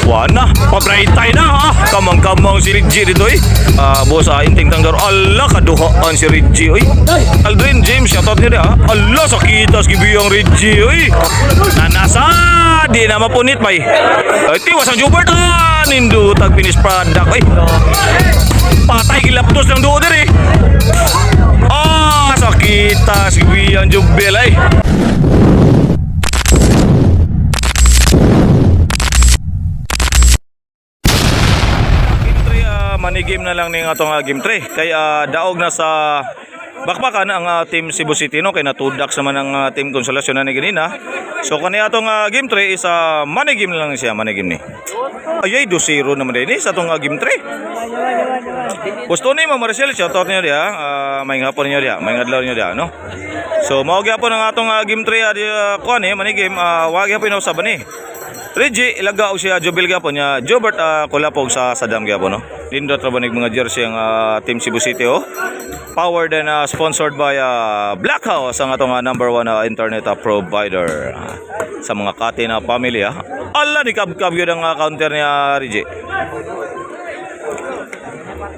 Wana, pabraytay na ha. Kamang-kamang si Reggie dito eh. Boss, inting tanggar. Allah, kaduhaan si Reggie oy. Aldrin James, shoutout niyo ha. Allah, sakitas gibiyang Reggie oy. Nanasa, di na mapunit bay. Ay, tiwas ang Jubert nindo tag finish product oy. Patay gilaptos ng duo diri. Sakitas gibiyang Jubel ay. Money game na lang ning atong game 3 kay daog na sa bakbakan ang team Cebu City no kay natudak sa man ang team Consolacion na ni ganina. So kani atong game 3 is money game na lang siya, money game ni. Ayay 2-0 naman din sa atong game 3. Gusto ni Ma'am Maricel, shoutout niyo dia, may hapon niyo dia, may adlaw niyo dia no. So mao gyapon ang atong game 3 kuan ni money game, wa gyapon na usaban ni. Reggie ilaga og siya Jubel gyapon niya, Jobert kulapog sa Sadam gyapon no. Lindot ra banig mga jersey ang Team Cebu City oh. Powered and sponsored by Black House ang atong number 1 internet provider sa mga kati na family ha. Alla ni kab-kab gyud ang counter niya Reggie.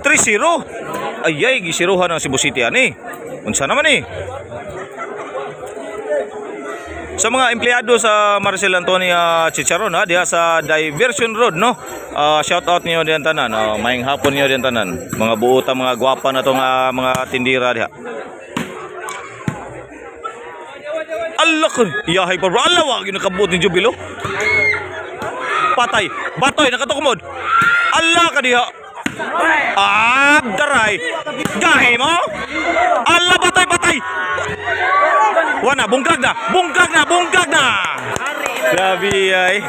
3-0. Ayay gisiruhan ang Cebu City ani. Unsa naman ni? Sa mga empleyado sa Marcel Antonia Chicharon diha sa Diversion Road no. Shout out niyo diyan tanan. Maayong hapon niyo diyan tanan. Mga buota, mga gwapa na tong mga tindira diha. Allah ko, iyahay pa bro. Allah wa gyud nakabot ni Jubilo. Patay, batoy nakatukomod. Allah ka diha. Daray. Gahi mo? Allah batay. Wana bunggag na. Grabe ay.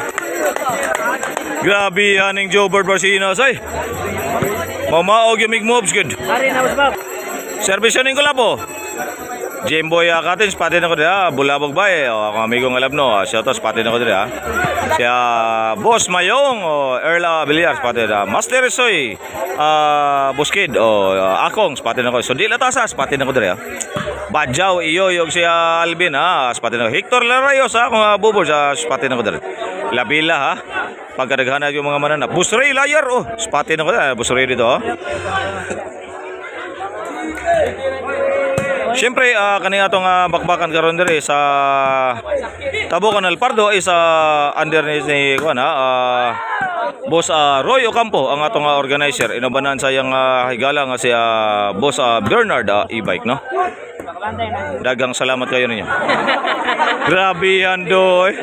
Grabe aning Jobert Barcinos ay. Mamaog yung mig moves good. Service ning kulabo. Jimboy katin spatin ako dira, bulabog ba eh. Ako amigo ng alabno, shoutout spatin ako dira. Siya Boss Mayong Erla Villar spatin dira. Master Soy Buskid akong spatin ako. So di latasa spatin ako dira. Badjaw iyo yung siya Alvin spatin ako. Hector Larayos kung bubol sa spatin ako dira. Labila ha. Pagkadaghan yung mga mananap. Busray Layar spatin ako dira. Busray dito Siyempre, kani atong bakbakan karon diri sa Tabocan Alpardo is under ni Boss Roy Ocampo ang atong organizer. Inabanan sa yang higala nga si Boss Bernard e-bike no. Dagang salamat kayo ninyo. Grabe yan doy.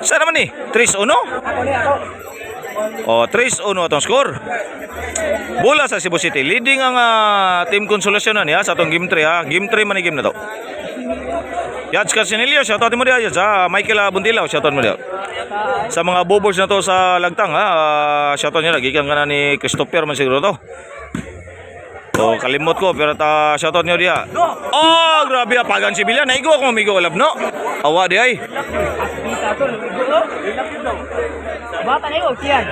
Saan naman ni? 3-1? 3-1 atong score. Bola sa Cebu City. Leading ang Team Consolacion niya sa atong game 3 Game 3 man game na to. Yats Casinilio, shoutout mo diya. Sa Michael Buntilaw, shoutout mo diya. Sa mga bobos na to sa Lagtang shoutout niya. Gikan ka na ni Christopher man siguro to. Kalimot ko pero shoutout niyo diya. Grabe pagan sibilyan. Naigo ako mamigo alab no. Awa di ay. Bata na yun, Kian.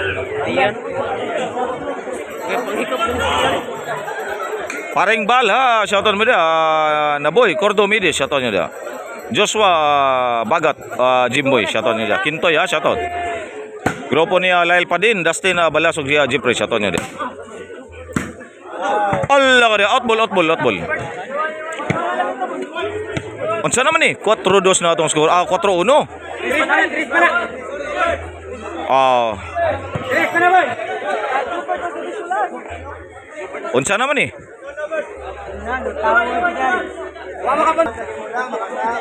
Paring Bal shoutout mo dia. Naboy Cordomidis, shoutout niyo dia. Joshua Bagat, Jimboy, shoutout niyo dia. Kintoy shoutout. Grupo ni Lail Padin, Dustin Balasog siya, Jeffrey, shoutout niyo dia. Allah ka dia, outball. Unsa naman ni? 4-2 na atong score. 4-1. Unsa naman ni?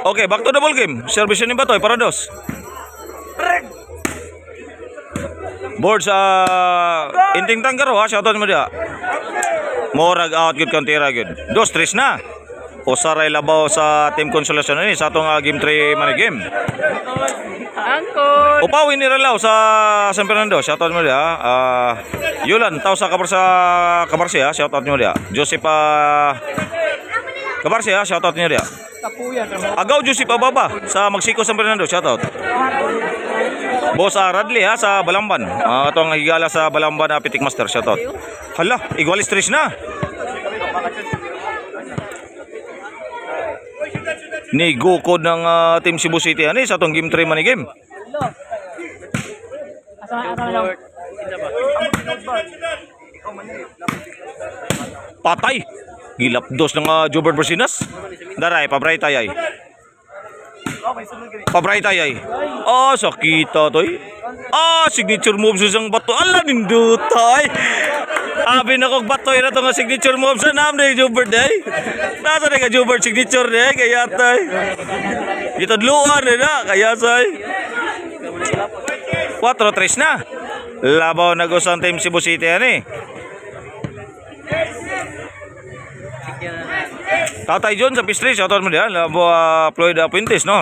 Okay, back to the ball game. Service ni Batoy para dos. Board sa Inting Tanggaro shoutout mo dia. Morag out good countera good. 2-3 na. Usaray labaw sa Team Consolacion ni sa atong game 3 man game. Angkol. Upawin ni Relaw sa San Fernando. Shoutout mo dia. Yulan taw sa Kabarsi shoutout mo dia. Joseph Kabarsi shoutout niyo dia. Agaw Joseph Ababa sa Magsiko San Fernando, shoutout. Boss Radley sa Balamban. Atong higala sa Balamban Pitik Master, shoutout. Hala, igualis 3 na. Ni go code ng Team Cebu City sa atong game 3 man game. Patay. Gilapdos ng Jobert Bersinas. Daray, pabray tayay. Pabray tayay. Ah, sakita toy. Ah, signature moves isang bato. Ala, nindutay. Abi na kong batoy na to nga signature moves sa nam ni Jobert day. Nasa na ka Jobert signature day. Kaya tay. Dito luar na kaya say. 4-3 na. Labaw na gusang team Cebu City yan eh. Tatay John sa Pistri, shoutout mo diyan. Floyd Puentes, no?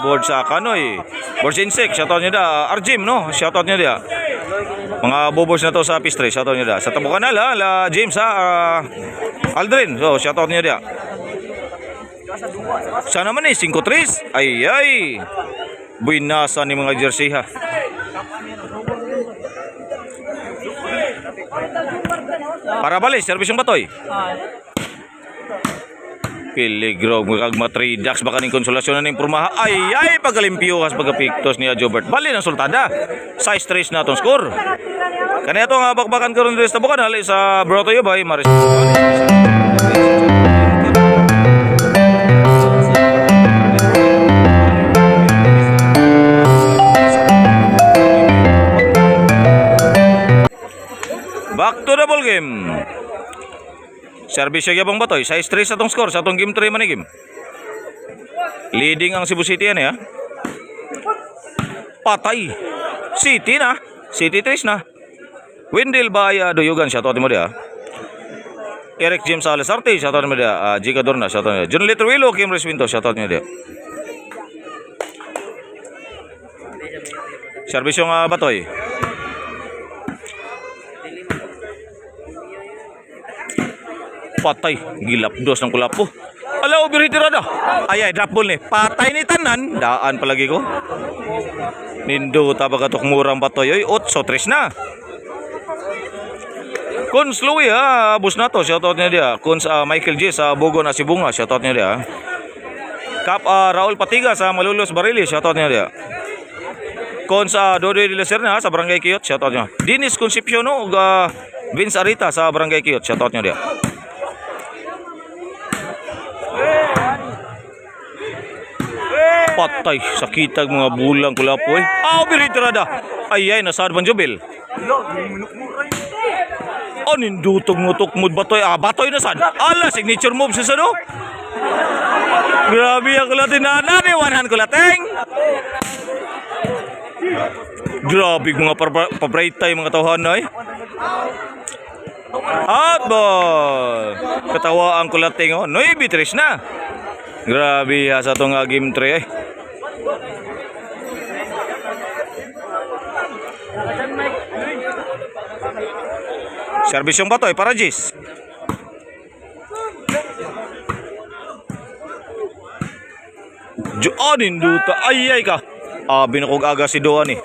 Board sa Kanoy. Board sa Insect, shoutout nyo da. Arjim, no? Shoutout nyo diyan. Mga bobos na to sa Pistri, shoutout nyo da. Sa Tabo Kanal, James, Aldrin, so shoutout nyo diyan. Sana naman eh, 5-3. Ay. Buinasa ni mga jersey ha. Para balis, service yung batoy. Piligro, magkagma 3 ducks baka ning konsolasyon na ning purmaha. Ay, pagalimpyo kas pagapiktos ni Jobert. Bali ng sultada. Size 3 na itong score. Kanya ito nga bakbakan karon diri sa Tabo Kanal sa Broto Yubay, Maris. Back to the ball game. Service siya bang batoy. Size 3 sa itong score. Sa itong game 3 man game. Leading ang Cebu City yan eh. Patay. City na. City 3 na. Wendell Baya Doyogan. Shoutout mo dia. Eric James Alesarte. Shoutout mo dia. Jika Dorna. Shoutout mo dia. John Letterwillo. Kim Reswinto. Shoutout mo dia. Service yung batoy. Patay, gilapdos ng kulapo. Ala, ubiritirada. Ay, drop ball ni. Patay ni tanan. Daan palagi ko. Nindo tabagatok murang batoy. 8-3 na. Kons Louie abos na to. Shoutout niya dia. Kons Michael J sa Bogo na Sibunga. Shoutout niya dia. Kap Raul Patiga sa Malulos Barili. Shoutout niya dia. Kons Dodoy de la Serna sa Barangay Kiyot. Shoutout niya. Dinis Concepcion ug Vince Arita sa Barangay Kiyot. Shoutout niya dia. Patay, sakitag mga bulang kulapo eh. Biritirada. Ay, nasaan man Jobel? Nindutog-mutok mood batoy. Batoy na saan? Ala, signature move sa sano? Grabe ang kulatin na. Naniwanan kulating. Grabe mga pabraytay mga tawhan na eh. Katawa ang kulating. Noy, bitris na. Grabe sa itong game 3 eh. Service yung batoy para Jis. Ninduta. Ay ka. Binukog aga si Doan eh.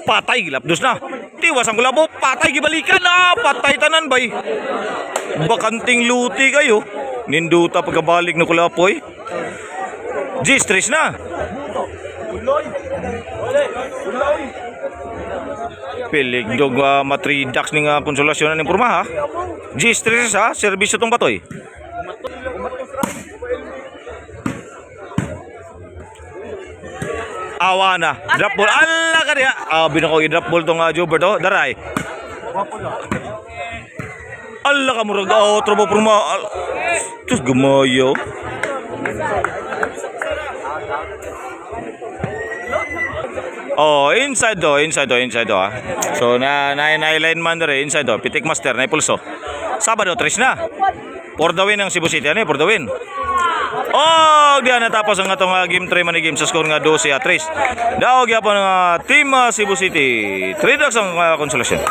Patay, gilapdos na. Tiwas ang kulabo. Patay, gibalikan. Patay tanan bay. Bakanting luti kayo. Ninduta pagkabalik ng kulapoy. G-stress na. Piligdog matridax ng konsolasyon ng purmaha. G-stress ha. Servisyo tong batoy. Awa na. Drop ball. Ala ka niya. Binako i-drop ball tong Jobert. Daray. Ala ka murag. Trobo purma. Tus gumayo. Inside do. So na-line man dere inside do. Pitik master na pulso. Sabado 3 na. For the win ang Cebu City for the win. Diyan natapos ang atong game 3 man game sa score nga 12-3. Daog gyapon ang team Cebu City. 3 ang konsolasyon.